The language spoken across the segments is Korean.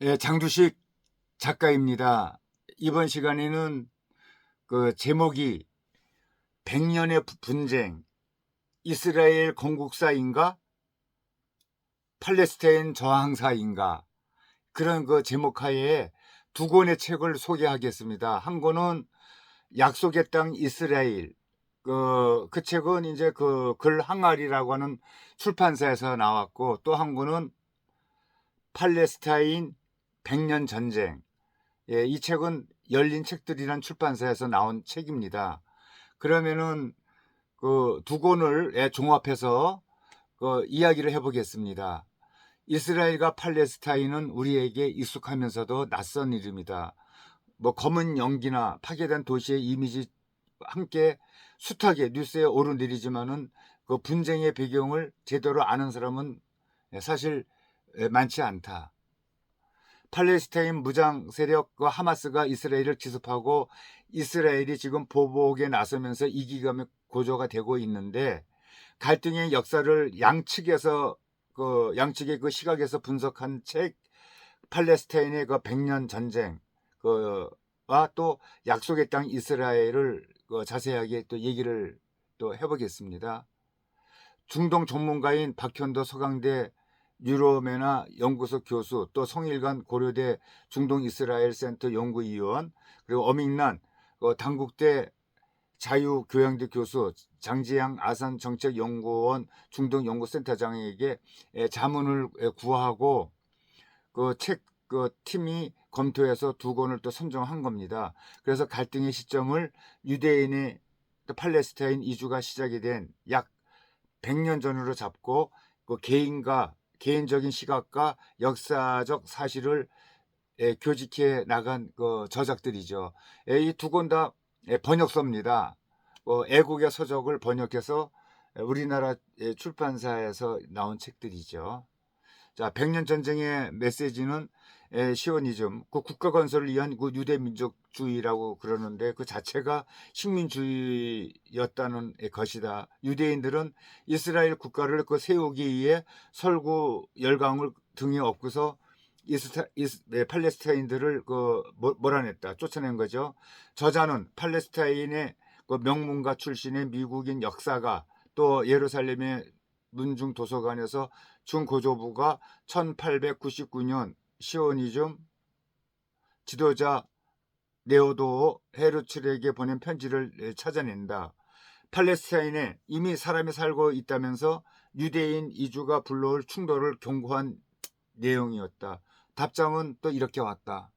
예, 장두식 작가입니다. 이번 시간에는 그 제목이 100년의 분쟁, 이스라엘 건국사인가 팔레스타인 저항사인가, 그런 그 제목 하에 두 권의 책을 소개하겠습니다. 한 권은 약속의 땅 이스라엘. 그 책은 이제 그 글 항아리라고 하는 출판사에서 나왔고, 또 한 권은 팔레스타인 100년 전쟁. 예, 이 책은 열린 책들이란 출판사에서 나온 책입니다. 그러면은 그 두 권을 종합해서 그 이야기를 해보겠습니다. 이스라엘과 팔레스타인은 우리에게 익숙하면서도 낯선 이름이다. 뭐 검은 연기나 파괴된 도시의 이미지 함께 숱하게 뉴스에 오르내리지만은 그 분쟁의 배경을 제대로 아는 사람은 사실 많지 않다. 팔레스타인 무장 세력과 하마스가 이스라엘을 기습하고 이스라엘이 지금 보복에 나서면서 이기감이 고조가 되고 있는데, 갈등의 역사를 양측의 그 시각에서 분석한 책 팔레스타인의 그 100년 전쟁 그와 또 약속의 땅 이스라엘을 자세하게 또 얘기를 또 해보겠습니다. 중동 전문가인 박현도 서강대 유로메나 연구소 교수, 또 성일관 고려대 중동 이스라엘 센터 연구위원, 그리고 어민난 당국대 자유교양대 교수, 장지양 아산정책연구원 중동연구센터장에게 자문을 구하고 그 책 팀이 검토해서 두 권을 또 선정한 겁니다. 그래서 갈등의 시점을 유대인의 팔레스타인 이주가 시작이 된 약 100년 전으로 잡고, 그 개인적인 시각과 역사적 사실을 교직해 나간 그 저작들이죠. 이 두 권 다 번역서입니다. 애국의 서적을 번역해서 우리나라 출판사에서 나온 책들이죠. 자, 100년 전쟁의 메시지는 시오니즘, 그 국가 건설을 위한 그 유대 민족주의라고 그러는데, 그 자체가 식민주의였다는 것이다. 유대인들은 이스라엘 국가를 그 세우기 위해 설구 열강을 등에 업고서 팔레스타인들을 몰아냈다, 쫓아낸 거죠. 저자는 팔레스타인의 그 명문가 출신의 미국인 역사가, 또 예루살렘의 문중 도서관에서 중고조부가 1899년 시오니즘 지도자 네오도 헤르츠에게 보낸 편지를 찾아낸다. 팔레스타인에 이미 사람이 살고 있다면서 유대인 이주가 불러올 충돌을 경고한 내용이었다. 답장은 또 이렇게 왔다.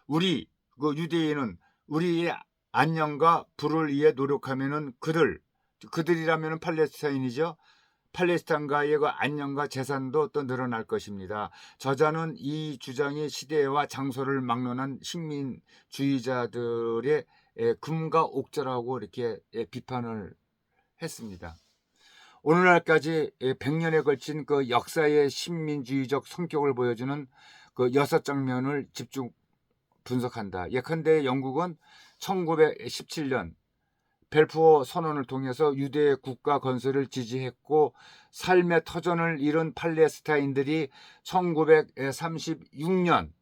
그 유대인은 우리의 안녕과 부를 위해 노력하면은 그들이라면은 팔레스타인이죠. 팔레스타인과의 그 안녕과 재산도 또 늘어날 것입니다. 저자는 이 주장이 시대와 장소를 막론한 식민주의자들의 금과 옥저라고 이렇게 비판을 했습니다. 오늘날까지 100년에 걸친 그 역사의 식민주의적 성격을 보여주는 그 6장면을 집중 분석한다. 예컨대 영국은 1917년 벨푸어 선언을 통해서 유대 국가 건설을 지지했고, 삶의 터전을 잃은 팔레스타인들이 1936년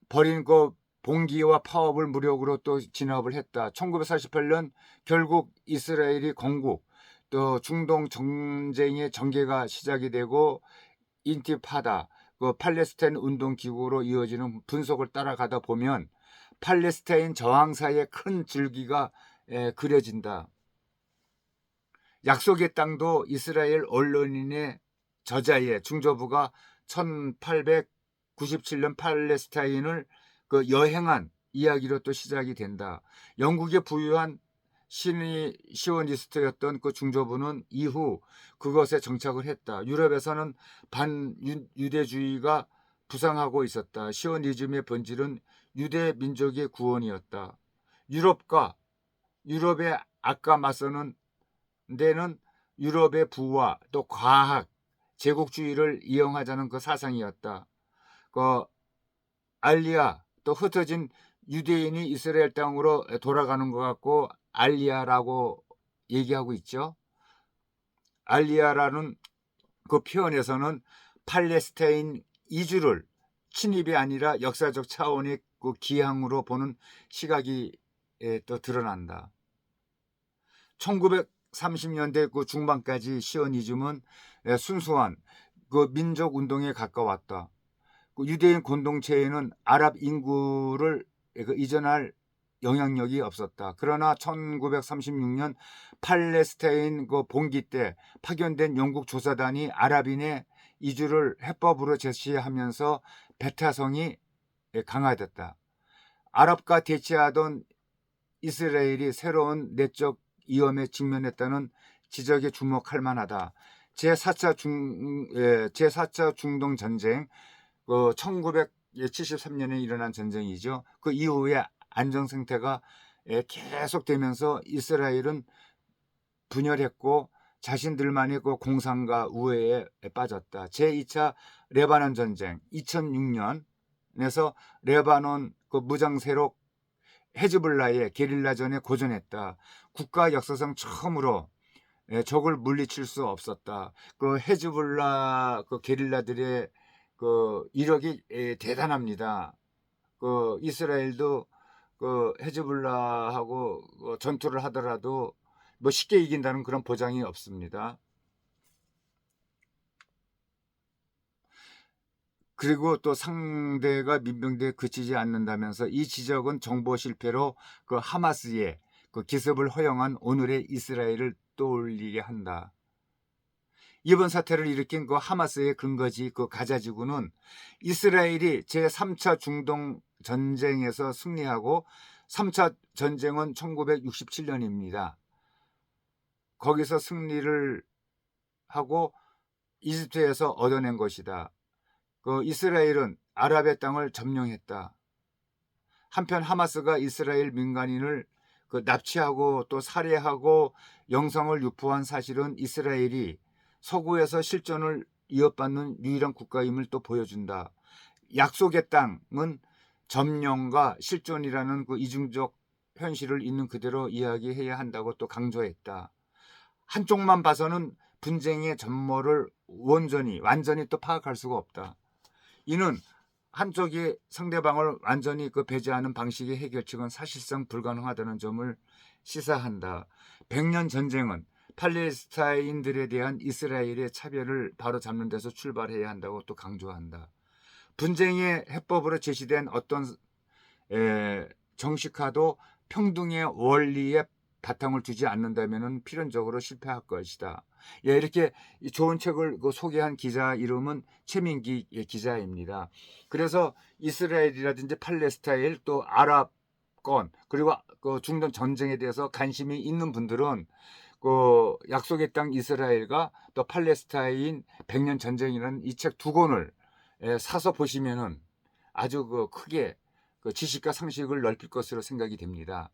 버린 그 봉기와 파업을 무력으로 또 진압을 했다. 1948년 결국 이스라엘이 건국, 또 중동 전쟁의 전개가 시작이 되고, 인티파다, 그 팔레스타인 운동 기구로 이어지는 분석을 따라가다 보면 팔레스타인 저항사의 큰 줄기가 그려진다. 약속의 땅도 이스라엘 언론인의 저자의 중조부가 1897년 팔레스타인을 그 여행한 이야기로 또 시작이 된다. 영국의 부유한 시오니스트였던 그 중조부는 이후 그것에 정착을 했다. 유럽에서는 반유대주의가 부상하고 있었다. 시오니즘의 본질은 유대 민족의 구원이었다. 유럽의 아까 맞서는 데는 유럽의 부와 또 과학, 제국주의를 이용하자는 그 사상이었다. 그 알리아, 또 흩어진 유대인이 이스라엘 땅으로 돌아가는 것 같고 알리아라고 얘기하고 있죠. 알리아라는 그 표현에서는 팔레스타인 이주를 침입이 아니라 역사적 차원의 그 기항으로 보는 시각이 또 드러난다. 1930년대 그 중반까지 시오니즘은 순수한 그 민족 운동에 가까웠다. 그 유대인 공동체에는 아랍 인구를 이전할 영향력이 없었다. 그러나 1936년 팔레스타인 그 봉기 때 파견된 영국 조사단이 아랍인의 이주를 해법으로 제시하면서 배타성이 강화됐다. 아랍과 대치하던 이스라엘이 새로운 내적 위험에 직면했다는 지적에 주목할 만하다. 제4차 중동 전쟁, 1973년에 일어난 전쟁이죠. 그 이후에 안정 상태가 계속되면서 이스라엘은 분열했고 자신들만의 그 공산과 우애에 빠졌다. 제2차 레바논 전쟁 2006년에서 레바논 그 무장 세력 헤즈볼라의 게릴라전에 고전했다. 국가 역사상 처음으로 적을 물리칠 수 없었다. 그 헤즈볼라 그 게릴라들의 그 이력이 대단합니다. 그 이스라엘도 그 헤즈볼라하고 전투를 하더라도 뭐 쉽게 이긴다는 그런 보장이 없습니다. 그리고 또 상대가 민병대에 그치지 않는다면서 이 지적은 정보 실패로 그 하마스의 그 기습을 허용한 오늘의 이스라엘을 떠올리게 한다. 이번 사태를 일으킨 그 하마스의 근거지 그 가자 지구는 이스라엘이 제3차 중동 전쟁에서 승리하고 3차 전쟁은 1967년입니다. 거기서 승리를 하고 이집트에서 얻어낸 것이다. 그 이스라엘은 아랍의 땅을 점령했다. 한편 하마스가 이스라엘 민간인을 그 납치하고 또 살해하고 영상을 유포한 사실은 이스라엘이 서구에서 실존을 위협받는 유일한 국가임을 또 보여준다. 약속의 땅은 점령과 실존이라는 그 이중적 현실을 있는 그대로 이야기해야 한다고 또 강조했다. 한쪽만 봐서는 분쟁의 전모를 완전히 또 파악할 수가 없다. 이는 한쪽이 상대방을 완전히 그 배제하는 방식의 해결책은 사실상 불가능하다는 점을 시사한다. 100년 전쟁은 팔레스타인들에 대한 이스라엘의 차별을 바로잡는 데서 출발해야 한다고 또 강조한다. 분쟁의 해법으로 제시된 어떤 정식화도 평등의 원리에 바탕을 두지 않는다면 필연적으로 실패할 것이다. 이렇게 좋은 책을 소개한 기자 이름은 최민기 기자입니다. 그래서 이스라엘이라든지 팔레스타인 또 아랍권 그리고 그 중동 전쟁에 대해서 관심이 있는 분들은 그 약속의 땅 이스라엘과 또 팔레스타인 100년 전쟁이라는 이 책 두 권을 사서 보시면은 아주 크게 지식과 상식을 넓힐 것으로 생각이 됩니다.